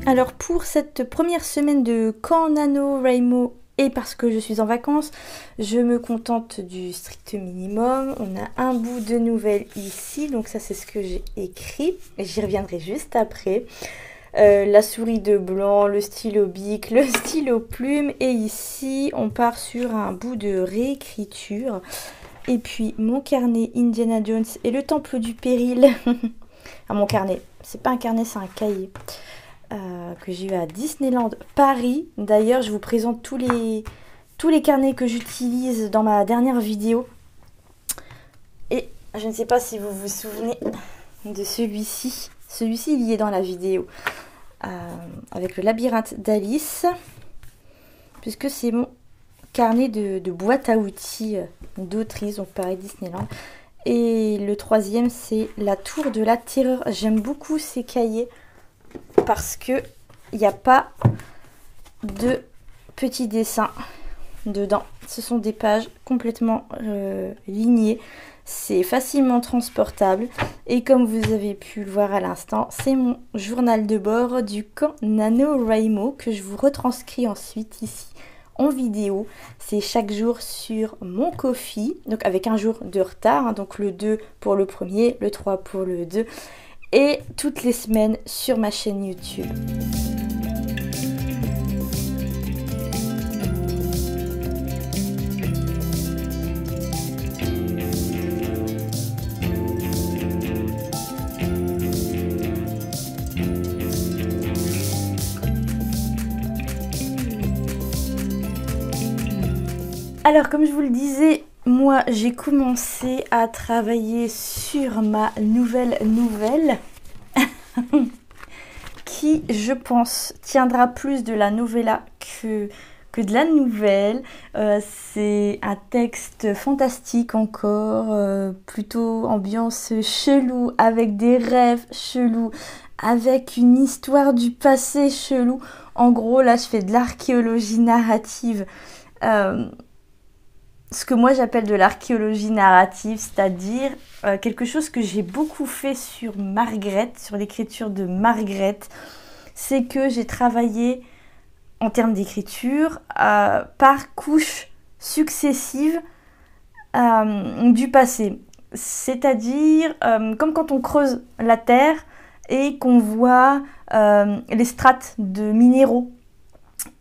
Alors pour cette première semaine de camp NaNoWriMo et parce que je suis en vacances, je me contente du strict minimum. On a un bout de nouvelles ici, donc ça c'est ce que j'ai écrit. J'y reviendrai juste après. La souris de blanc, le stylo bic, le stylo plume. Et ici on part sur un bout de réécriture. Et puis mon carnet Indiana Jones et le temple du péril. Ah, mon carnet, c'est pas un carnet, c'est un cahier. Que j'ai eu à Disneyland Paris. D'ailleurs, je vous présente tous les carnets que j'utilise dans ma dernière vidéo. Et je ne sais pas si vous vous souvenez de celui-ci. Celui-ci, il y est dans la vidéo. Avec le labyrinthe d'Alice. Puisque c'est mon carnet de boîte à outils d'autrice. Donc pareil, Disneyland. Et le troisième, c'est la tour de la terreur. J'aime beaucoup ces cahiers. Parce que il n'y a pas de petits dessins dedans. Ce sont des pages complètement lignées. C'est facilement transportable. Et comme vous avez pu le voir à l'instant, c'est mon journal de bord du camp NaNoWriMo que je vous retranscris ensuite ici en vidéo. C'est chaque jour sur mon Ko-fi, donc avec un jour de retard. Hein, donc le 2 pour le premier, le 3 pour le 2. Et toutes les semaines sur ma chaîne YouTube. Alors comme je vous le disais, moi j'ai commencé à travailler sur ma nouvelle qui je pense tiendra plus de la novella que de la nouvelle. C'est un texte fantastique encore, plutôt ambiance chelou, avec des rêves chelous, avec une histoire du passé chelou. En gros là je fais de l'archéologie narrative. Ce que moi j'appelle de l'archéologie narrative, c'est-à-dire quelque chose que j'ai beaucoup fait sur Margaret, sur l'écriture de Margaret, c'est que j'ai travaillé en termes d'écriture par couches successives du passé. C'est-à-dire comme quand on creuse la terre et qu'on voit les strates de minéraux.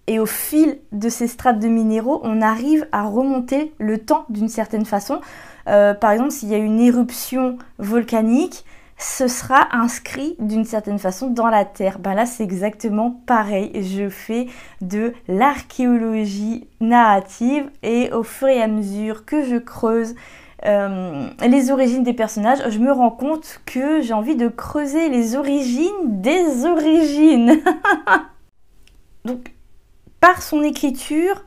Et au fil de ces strates de minéraux, on arrive à remonter le temps d'une certaine façon. Par exemple, s'il y a une éruption volcanique, ce sera inscrit d'une certaine façon dans la terre. Ben là, c'est exactement pareil. Je fais de l'archéologie narrative et au fur et à mesure que je creuse les origines des personnages, je me rends compte que j'ai envie de creuser les origines des origines. Donc, par son écriture,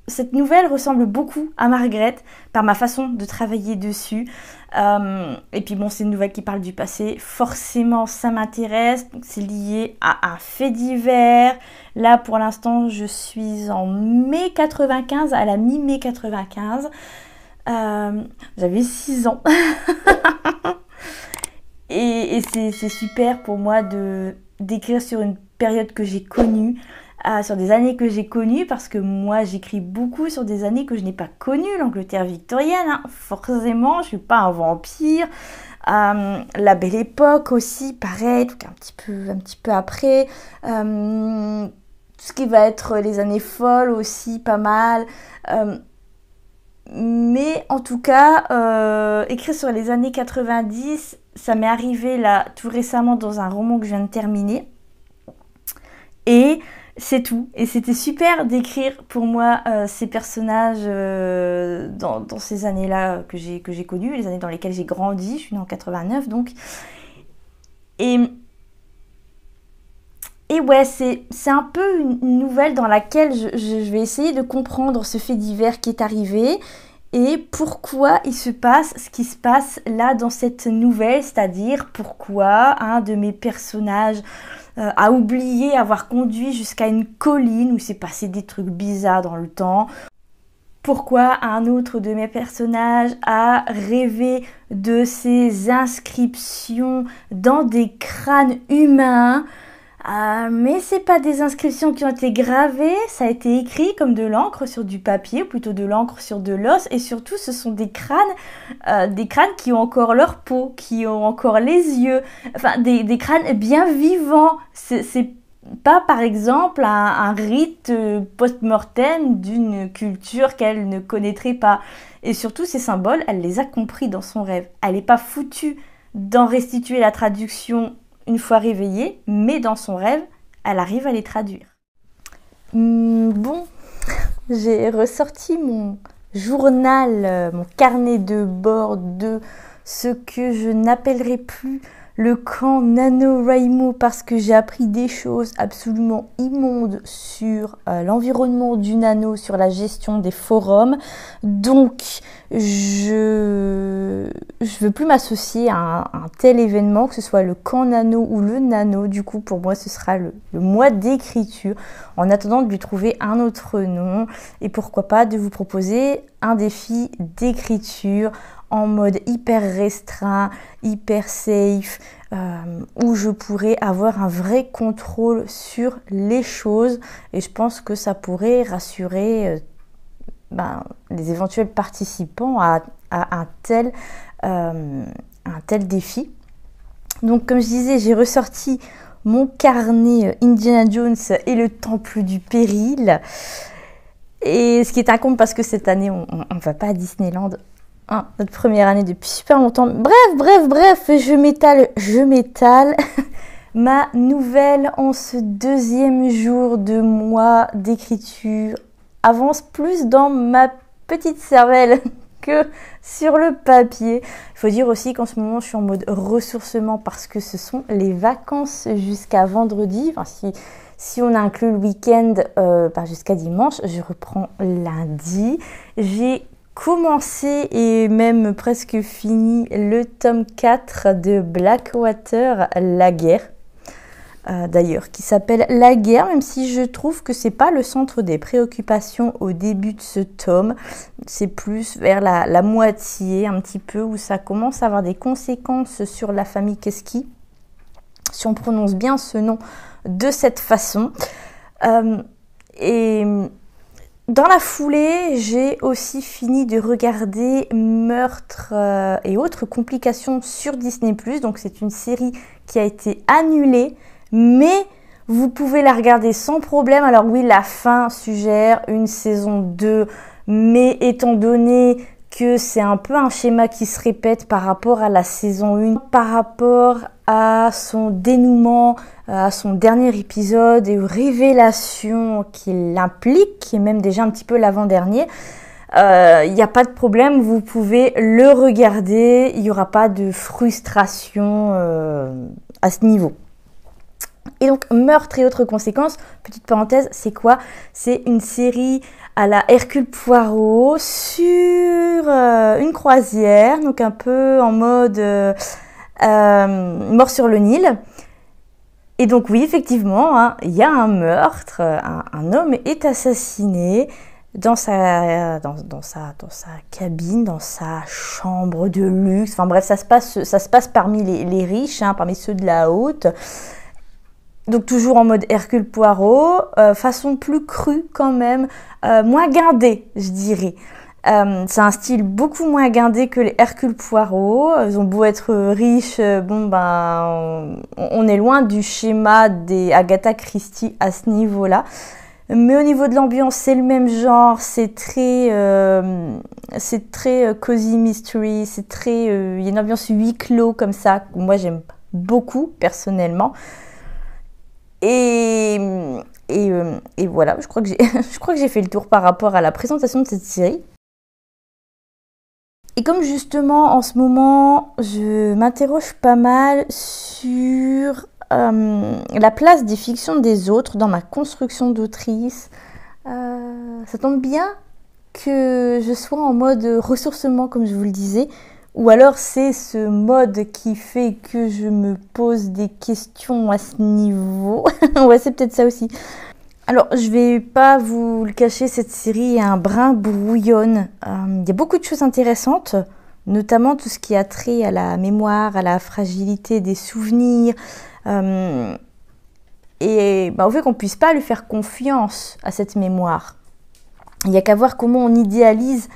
cette nouvelle ressemble beaucoup à Margaret, par ma façon de travailler dessus. Et puis bon, c'est une nouvelle qui parle du passé, forcément ça m'intéresse, donc c'est lié à un fait divers. Là pour l'instant je suis en mai 95, à la mi-mai 95. J'avais 6 ans. et c'est super pour moi d'écrire sur une période que j'ai connue. Sur des années que j'ai connues, parce que moi j'écris beaucoup sur des années que je n'ai pas connues, l'Angleterre victorienne, hein. Forcément, je ne suis pas un vampire. La Belle Époque aussi, pareil, donc un petit peu après. Tout ce qui va être les années folles aussi, pas mal. Mais en tout cas, écrire sur les années 90, ça m'est arrivé là tout récemment dans un roman que je viens de terminer. Et c'est tout. Et c'était super d'écrire pour moi ces personnages dans ces années-là que j'ai connues, les années dans lesquelles j'ai grandi. Je suis née en 89 donc. Et ouais, c'est un peu une nouvelle dans laquelle je vais essayer de comprendre ce fait divers qui est arrivé et pourquoi il se passe ce qui se passe là dans cette nouvelle, c'est-à-dire pourquoi un de mes personnages a oublié avoir conduit jusqu'à une colline où il s'est passé des trucs bizarres dans le temps. Pourquoi un autre de mes personnages a rêvé de ces inscriptions dans des crânes humains. Mais c'est pas des inscriptions qui ont été gravées, ça a été écrit comme de l'encre sur du papier, ou plutôt de l'encre sur de l'os, et surtout ce sont des crânes qui ont encore leur peau, qui ont encore les yeux, enfin des crânes bien vivants. C'est pas par exemple un rite post-mortem d'une culture qu'elle ne connaîtrait pas. Et surtout ces symboles, elle les a compris dans son rêve. Elle n'est pas foutue d'en restituer la traduction une fois réveillée, mais dans son rêve, elle arrive à les traduire. Bon, j'ai ressorti mon journal, mon carnet de bord de ce que je n'appellerai plus le camp NaNoWriMo parce que j'ai appris des choses absolument immondes sur l'environnement du nano, sur la gestion des forums. Donc, je veux plus m'associer à un tel événement, que ce soit le camp nano ou le nano. Du coup, pour moi, ce sera le mois d'écriture, en attendant de lui trouver un autre nom. Et pourquoi pas de vous proposer un défi d'écriture en mode hyper restreint, hyper safe, où je pourrais avoir un vrai contrôle sur les choses. Et je pense que ça pourrait rassurer les éventuels participants à un tel défi. Donc comme je disais, j'ai ressorti mon carnet Indiana Jones et le Temple du Péril. Et ce qui est un compte parce que cette année, on ne va pas à Disneyland. Notre première année depuis super longtemps. Bref, je m'étale. Ma nouvelle en ce deuxième jour de mois d'écriture avance plus dans ma petite cervelle que sur le papier. Il faut dire aussi qu'en ce moment, je suis en mode ressourcement parce que ce sont les vacances jusqu'à vendredi. Enfin, si on inclut le week-end jusqu'à dimanche, je reprends lundi. J'ai commencé et même presque fini le tome 4 de Blackwater, La Guerre. D'ailleurs, qui s'appelle La Guerre, même si je trouve que c'est pas le centre des préoccupations au début de ce tome. C'est plus vers la moitié, un petit peu, où ça commence à avoir des conséquences sur la famille Keski, si on prononce bien ce nom de cette façon. Et dans la foulée, j'ai aussi fini de regarder Meurtre et autres complications sur Disney+. Donc c'est une série qui a été annulée, mais vous pouvez la regarder sans problème. Alors oui, la fin suggère une saison 2, mais étant donné que c'est un peu un schéma qui se répète par rapport à la saison 1, par rapport à son dénouement, à son dernier épisode et aux révélations qu'il implique, et même déjà un petit peu l'avant-dernier, il n'y a pas de problème, vous pouvez le regarder, il n'y aura pas de frustration à ce niveau. Et donc, Meurtre et autres conséquences, petite parenthèse, c'est quoi? C'est une série à la Hercule Poirot sur une croisière, donc un peu en mode mort sur le Nil. Et donc oui, effectivement, il y a un meurtre, un homme est assassiné dans sa cabine, dans sa chambre de luxe. Enfin bref, ça se passe parmi les riches, parmi ceux de la haute. Donc toujours en mode Hercule Poirot, façon plus crue quand même, moins guindée, je dirais. C'est un style beaucoup moins guindé que les Hercule Poirot. Ils ont beau être riches, on est loin du schéma des Agatha Christie à ce niveau-là. Mais au niveau de l'ambiance, c'est le même genre, c'est très cozy mystery, il y a une ambiance huis clos comme ça, que moi j'aime beaucoup personnellement. Et voilà, je crois que j'ai fait le tour par rapport à la présentation de cette série. Et comme justement en ce moment je m'interroge pas mal sur la place des fictions des autres dans ma construction d'autrice, ça tombe bien que je sois en mode ressourcement comme je vous le disais, ou alors c'est ce mode qui fait que je me pose des questions à ce niveau. Ouais, c'est peut-être ça aussi. Alors, je vais pas vous le cacher, cette série est un brin brouillonne. Il y a beaucoup de choses intéressantes, notamment tout ce qui a trait à la mémoire, à la fragilité des souvenirs. et au fait qu'on ne puisse pas lui faire confiance à cette mémoire. Il n'y a qu'à voir comment on idéalise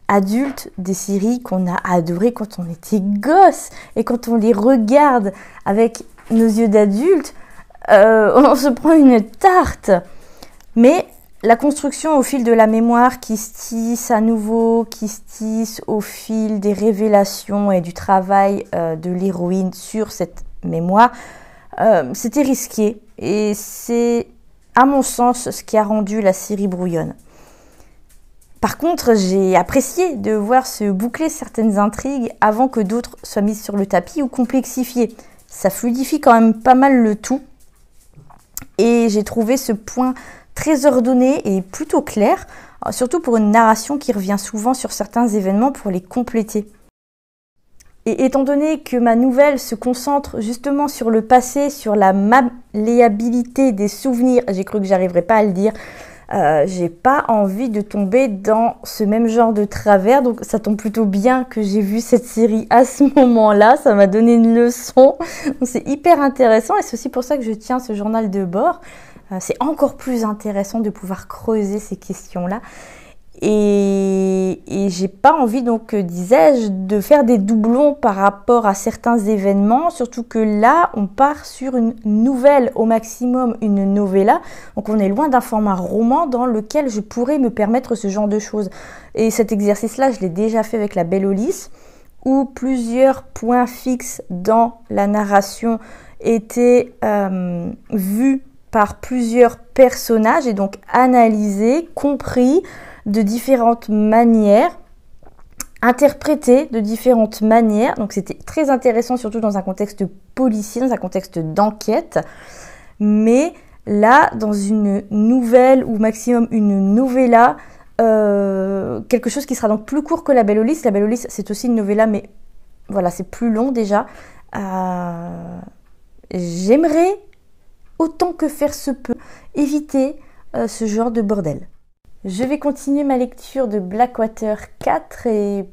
adulte des séries qu'on a adorées quand on était gosse, et quand on les regarde avec nos yeux d'adulte, on se prend une tarte. Mais la construction au fil de la mémoire qui se tisse à nouveau, qui se tisse au fil des révélations et du travail de l'héroïne sur cette mémoire, c'était risqué, et c'est à mon sens ce qui a rendu la série brouillonne. Par contre, j'ai apprécié de voir se boucler certaines intrigues avant que d'autres soient mises sur le tapis ou complexifiées. Ça fluidifie quand même pas mal le tout. Et j'ai trouvé ce point très ordonné et plutôt clair, surtout pour une narration qui revient souvent sur certains événements pour les compléter. Et étant donné que ma nouvelle se concentre justement sur le passé, sur la malléabilité des souvenirs, j'ai cru que j'arriverais pas à le dire, j'ai pas envie de tomber dans ce même genre de travers, donc ça tombe plutôt bien que j'ai vu cette série à ce moment-là, ça m'a donné une leçon, donc c'est hyper intéressant, et c'est aussi pour ça que je tiens ce journal de bord. C'est encore plus intéressant de pouvoir creuser ces questions-là, et j'ai pas envie, donc disais-je, de faire des doublons par rapport à certains événements, surtout que là on part sur une nouvelle, au maximum une novella, donc on est loin d'un format roman dans lequel je pourrais me permettre ce genre de choses. Et cet exercice-là, je l'ai déjà fait avec La Belle au Lys, où plusieurs points fixes dans la narration étaient vus par plusieurs personnages et donc analysés, compris de différentes manières, interprétés de différentes manières. Donc c'était très intéressant, surtout dans un contexte policier, dans un contexte d'enquête. Mais là, dans une nouvelle ou maximum une novella, quelque chose qui sera donc plus court que La Belle au Lys. La Belle au Lys, c'est aussi une novella, mais voilà, c'est plus long déjà. J'aimerais, autant que faire se peut, éviter ce genre de bordel. Je vais continuer ma lecture de Blackwater 4 et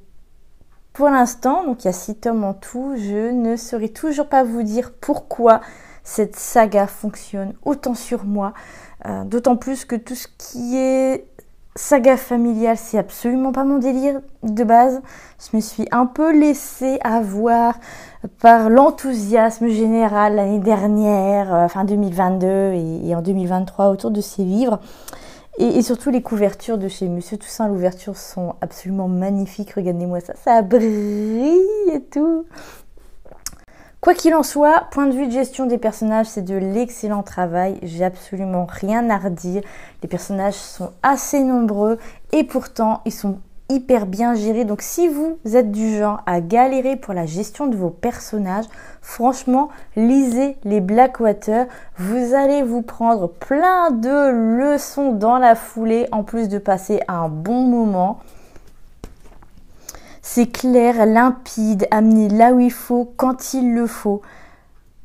pour l'instant, donc il y a 6 tomes en tout, je ne saurais toujours pas vous dire pourquoi cette saga fonctionne autant sur moi. D'autant plus que tout ce qui est saga familiale, c'est absolument pas mon délire de base. Je me suis un peu laissée avoir par l'enthousiasme général l'année dernière, fin 2022 et en 2023 autour de ces livres. Et surtout les couvertures de chez Monsieur Toussaint l'ouverture sont absolument magnifiques. Regardez-moi ça, ça brille et tout. Quoi qu'il en soit, point de vue de gestion des personnages, c'est de l'excellent travail. J'ai absolument rien à redire. Les personnages sont assez nombreux et pourtant ils sont hyper bien gérés. Donc si vous êtes du genre à galérer pour la gestion de vos personnages, franchement, lisez les Blackwater. Vous allez vous prendre plein de leçons dans la foulée, en plus de passer un bon moment. C'est clair, limpide, amené là où il faut, quand il le faut.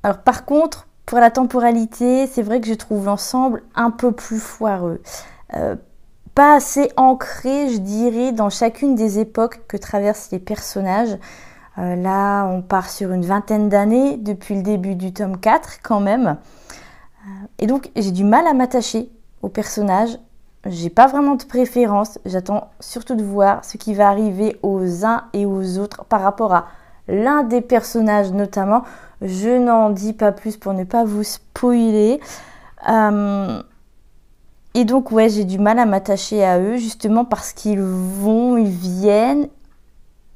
Alors par contre, pour la temporalité, c'est vrai que je trouve l'ensemble un peu plus foireux. Pas assez ancré, je dirais, dans chacune des époques que traversent les personnages. Là, on part sur une vingtaine d'années depuis le début du tome 4 quand même. Et donc, j'ai du mal à m'attacher aux personnages. J'ai pas vraiment de préférence. J'attends surtout de voir ce qui va arriver aux uns et aux autres par rapport à l'un des personnages notamment. Je n'en dis pas plus pour ne pas vous spoiler. Et donc, ouais, j'ai du mal à m'attacher à eux, justement parce qu'ils vont, ils viennent.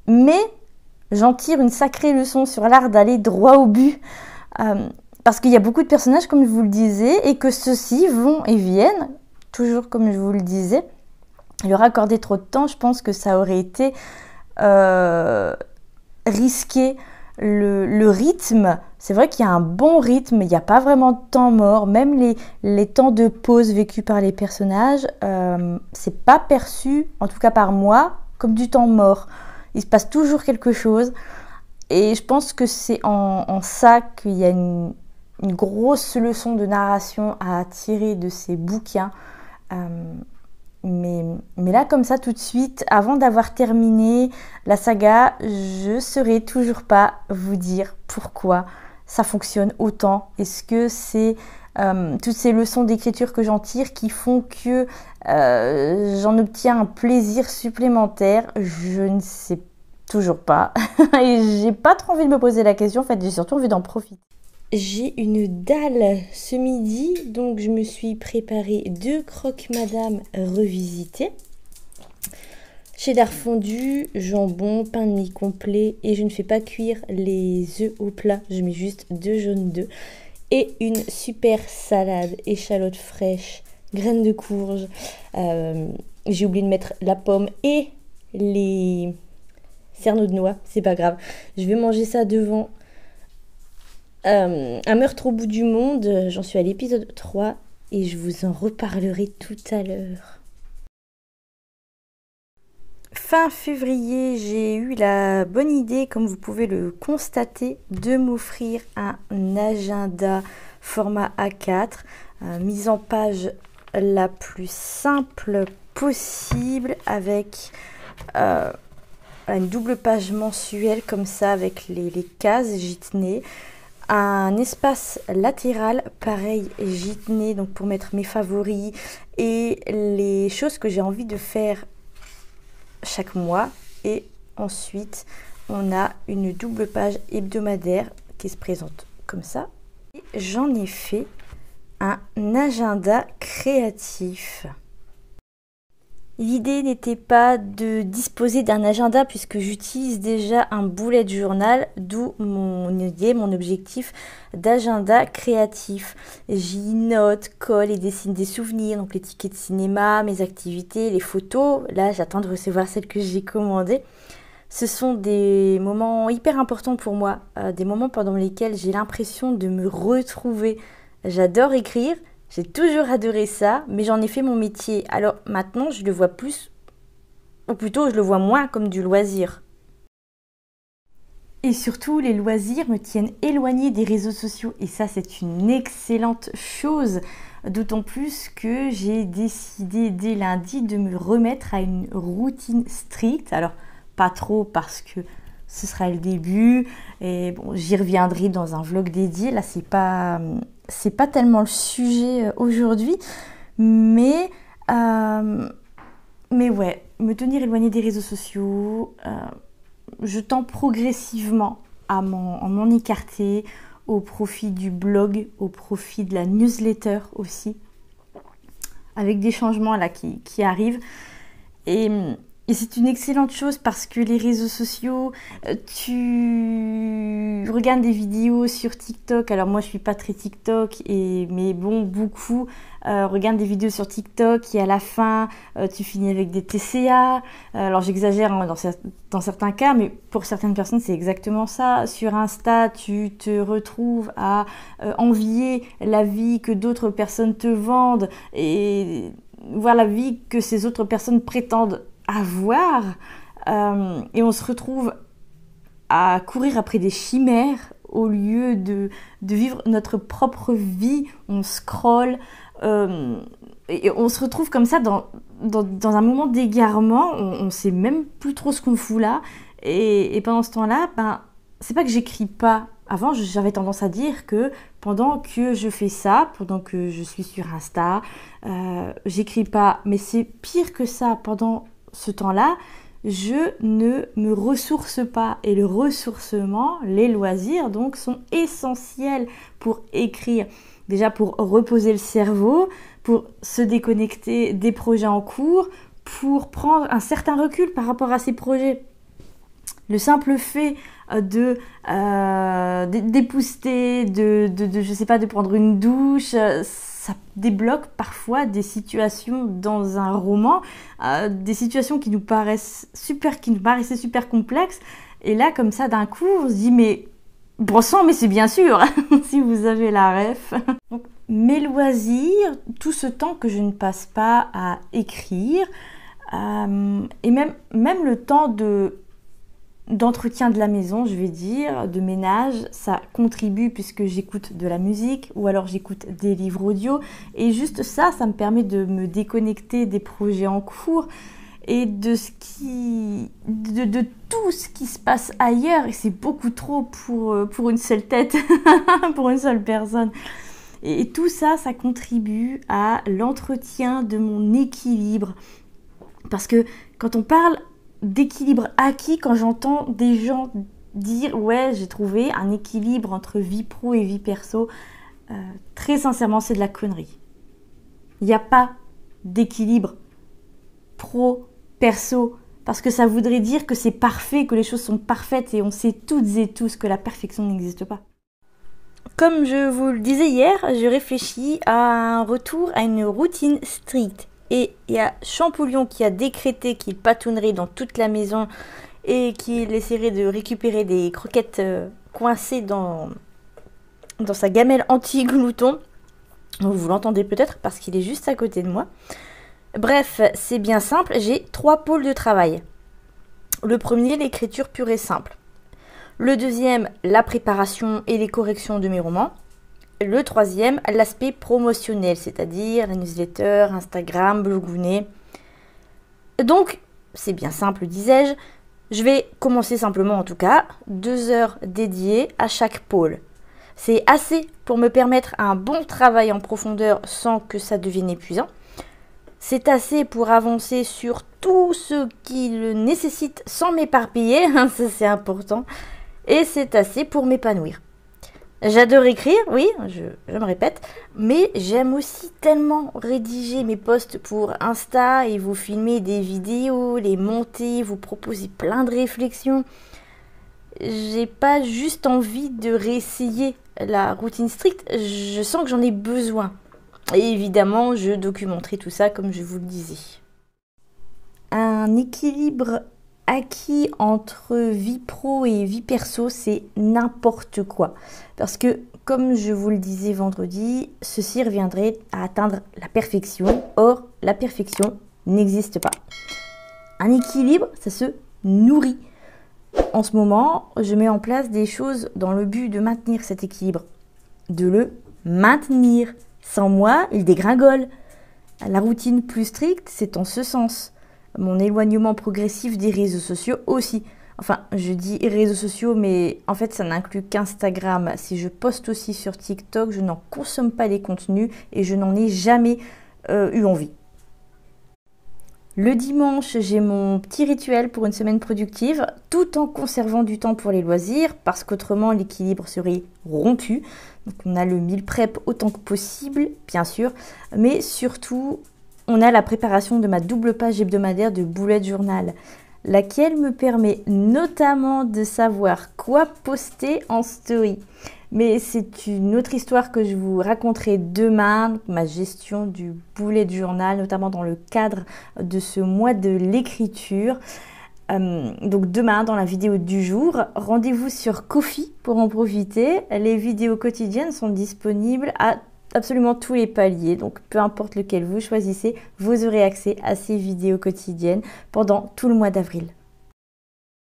Mais j'en tire une sacrée leçon sur l'art d'aller droit au but. Parce qu'il y a beaucoup de personnages, comme je vous le disais, et que ceux-ci vont et viennent, toujours comme je vous le disais. Leur accorder trop de temps, je pense que ça aurait été risqué. Le rythme, c'est vrai qu'il y a un bon rythme, il n'y a pas vraiment de temps mort, même les temps de pause vécus par les personnages, c'est pas perçu, en tout cas par moi, comme du temps mort. Il se passe toujours quelque chose, et je pense que c'est en ça qu'il y a une grosse leçon de narration à tirer de ces bouquins. Mais là, comme ça, tout de suite, avant d'avoir terminé la saga, je ne saurais toujours pas vous dire pourquoi ça fonctionne autant. Est-ce que c'est toutes ces leçons d'écriture que j'en tire qui font que j'en obtiens un plaisir supplémentaire. Je ne sais toujours pas et j'ai pas trop envie de me poser la question, en fait j'ai surtout envie d'en profiter. J'ai une dalle ce midi, donc je me suis préparé 2 croque-madame revisités. Cheddar fondu, jambon, pain de mie complet et je ne fais pas cuire les œufs au plat, je mets juste 2 jaunes d'œufs et une super salade, échalotes fraîches, graines de courge, j'ai oublié de mettre la pomme et les cerneaux de noix, c'est pas grave, je vais manger ça devant un meurtre au bout du monde, j'en suis à l'épisode 3 et je vous en reparlerai tout à l'heure. Fin février, j'ai eu la bonne idée, comme vous pouvez le constater, de m'offrir un agenda format A4, mise en page la plus simple possible avec une double page mensuelle comme ça avec les cases Jitney. Un espace latéral, pareil, Jitney, donc pour mettre mes favoris et les choses que j'ai envie de faire chaque mois. Et ensuite, on a une double page hebdomadaire qui se présente comme ça. J'en ai fait un agenda créatif. L'idée n'était pas de disposer d'un agenda puisque j'utilise déjà un bullet journal, d'où mon idée, mon objectif d'agenda créatif. J'y note, colle et dessine des souvenirs, donc les tickets de cinéma, mes activités, les photos. Là, j'attends de recevoir celles que j'ai commandées. Ce sont des moments hyper importants pour moi, des moments pendant lesquels j'ai l'impression de me retrouver. J'adore écrire. J'ai toujours adoré ça, mais j'en ai fait mon métier. Alors maintenant, je le vois plus, ou plutôt je le vois moins comme du loisir. Et surtout, les loisirs me tiennent éloignée des réseaux sociaux. Et ça, c'est une excellente chose. D'autant plus que j'ai décidé dès lundi de me remettre à une routine stricte. Alors, pas trop parce que ce sera le début. Et bon, j'y reviendrai dans un vlog dédié. Là, c'est pas tellement le sujet aujourd'hui, mais ouais, me tenir éloigné des réseaux sociaux, je tends progressivement à m'en écarter au profit du blog, au profit de la newsletter aussi, avec des changements là qui arrivent. Et c'est une excellente chose parce que les réseaux sociaux, tu regardes des vidéos sur TikTok. Alors moi, je suis pas très TikTok, mais bon, beaucoup regardent des vidéos sur TikTok et à la fin, tu finis avec des TCA. Alors j'exagère hein, dans certains cas, mais pour certaines personnes, c'est exactement ça. Sur Insta, tu te retrouves à envier la vie que d'autres personnes te vendent et voir la vie que ces autres personnes prétendent avoir, et on se retrouve à courir après des chimères au lieu de vivre notre propre vie. On scrolle et on se retrouve comme ça dans un moment d'égarement. On sait même plus trop ce qu'on fout là et pendant ce temps-là, c'est pas que j'écris pas. Avant, j'avais tendance à dire que pendant que je fais ça, pendant que je suis sur Insta, j'écris pas. Mais c'est pire que ça. Pendant ce temps-là, je ne me ressource pas. Et le ressourcement, les loisirs, donc, sont essentiels pour écrire. Déjà pour reposer le cerveau, pour se déconnecter des projets en cours, pour prendre un certain recul par rapport à ces projets. Le simple fait d'épousseter, je sais pas, de prendre une douche, ça débloque parfois des situations dans un roman, des situations qui nous paraissaient super complexes. Et là, comme ça, d'un coup, on se dit, mais bon sang, mais c'est bien sûr, si vous avez la ref. Donc, mes loisirs, tout ce temps que je ne passe pas à écrire, et même le temps d'entretien de la maison, je vais dire, de ménage, ça contribue puisque j'écoute de la musique ou alors j'écoute des livres audio et juste ça me permet de me déconnecter des projets en cours et de tout ce qui se passe ailleurs et c'est beaucoup trop pour une seule tête, pour une seule personne. Et tout ça, ça contribue à l'entretien de mon équilibre. Parce que quand on parle d'équilibre acquis, quand j'entends des gens dire « ouais, j'ai trouvé un équilibre entre vie pro et vie perso », très sincèrement, c'est de la connerie. Il n'y a pas d'équilibre pro, perso, parce que ça voudrait dire que c'est parfait, que les choses sont parfaites, et on sait toutes et tous que la perfection n'existe pas. Comme je vous le disais hier, je réfléchis à un retour à une routine stricte. Et il y a Champollion qui a décrété qu'il patounerait dans toute la maison et qu'il essaierait de récupérer des croquettes coincées dans sa gamelle anti-glouton. Vous l'entendez peut-être parce qu'il est juste à côté de moi. Bref, c'est bien simple, j'ai 3 pôles de travail. Le premier, l'écriture pure et simple. Le deuxième, la préparation et les corrections de mes romans. Le troisième, l'aspect promotionnel, c'est-à-dire la newsletter, Instagram, Blogounet. Donc, c'est bien simple, disais-je. Je vais commencer simplement, en tout cas, 2 heures dédiées à chaque pôle. C'est assez pour me permettre un bon travail en profondeur sans que ça devienne épuisant. C'est assez pour avancer sur tout ce qu'il nécessite sans m'éparpiller, ça c'est important. Et c'est assez pour m'épanouir. J'adore écrire, oui, je me répète, mais j'aime aussi tellement rédiger mes posts pour Insta et vous filmer des vidéos, les monter, vous proposer plein de réflexions. J'ai pas juste envie de réessayer la routine stricte, je sens que j'en ai besoin. Et évidemment, je documenterai tout ça comme je vous le disais. Un équilibre acquis entre vie pro et vie perso, c'est n'importe quoi. Parce que, comme je vous le disais vendredi, ceci reviendrait à atteindre la perfection. Or, la perfection n'existe pas. Un équilibre, ça se nourrit. En ce moment, je mets en place des choses dans le but de maintenir cet équilibre. De le maintenir. Sans moi, il dégringole. La routine plus stricte, c'est en ce sens. Mon éloignement progressif des réseaux sociaux aussi. Enfin, je dis réseaux sociaux, mais en fait, ça n'inclut qu'Instagram. Si je poste aussi sur TikTok, je n'en consomme pas les contenus et je n'en ai jamais eu envie. Le dimanche, j'ai mon petit rituel pour une semaine productive, tout en conservant du temps pour les loisirs, parce qu'autrement, l'équilibre serait rompu. Donc, on a le meal prep autant que possible, bien sûr, mais surtout, on a la préparation de ma double page hebdomadaire de bullet journal, laquelle me permet notamment de savoir quoi poster en story. Mais c'est une autre histoire que je vous raconterai demain, ma gestion du bullet journal, notamment dans le cadre de ce mois de l'écriture. Donc demain, dans la vidéo du jour, rendez-vous sur Ko-fi pour en profiter. Les vidéos quotidiennes sont disponibles à absolument tous les paliers, donc peu importe lequel vous choisissez, vous aurez accès à ces vidéos quotidiennes pendant tout le mois d'avril.